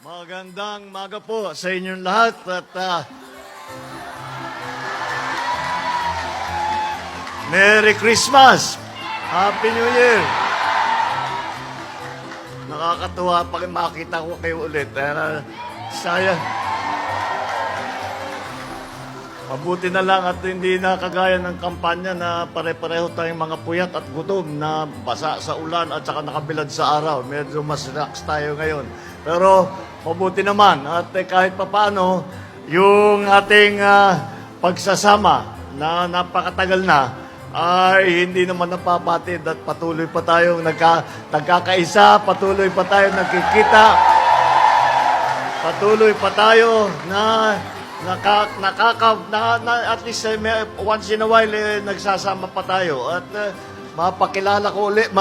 Magandang maga po sa inyong lahat at Merry Christmas! Happy New Year! Nakakatuwa pag makita ko kayo ulit. Sayang. Mabuti na lang at hindi na kagaya ng kampanya na pare-pareho tayong mga puyat at gutom na basa sa ulan at saka nakabilad sa araw. Medyo mas relax tayo ngayon. Pero mabuti naman at kahit papano yung ating pagsasama na napakatagal na ay hindi naman napapatid at patuloy pa tayong nagkakaisa, patuloy pa tayong nagkikita, patuloy pa tayo na at least once in a while nagsasama pa tayo at makilala ko ulit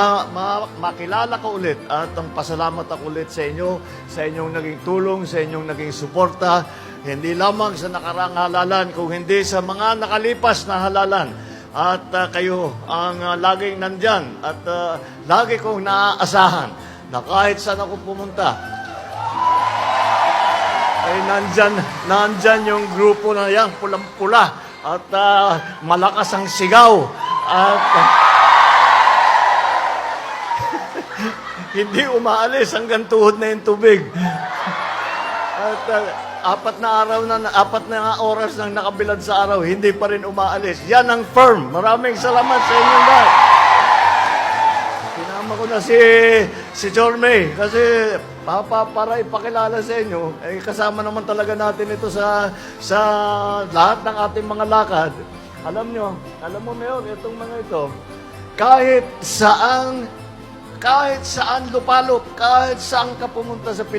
at ang pasalamat ako ulit sa inyo, sa inyong naging tulong, sa inyong naging suporta, hindi lamang sa nakaraang halalan, kung hindi sa mga nakalipas na halalan. At kayo ang laging nandyan at lagi kong naaasahan na kahit saan ako pumunta, ay nandyan yung grupo na yan, pulang-pula at malakas ang sigaw at hindi umaalis hanggang tuhod na yung tubig. At apat na oras nang nakabilad sa araw, hindi pa rin umaalis. Yan ang firm. Maraming salamat sa inyong lahat. Sinama ko na si Jorme kasi para ipakilala sa inyo, kasama naman talaga natin ito sa lahat ng ating mga lakad. Alam mo Mayor, itong mga ito, kahit saan lupalop, kahit saan ka pumunta sa Pilipinas,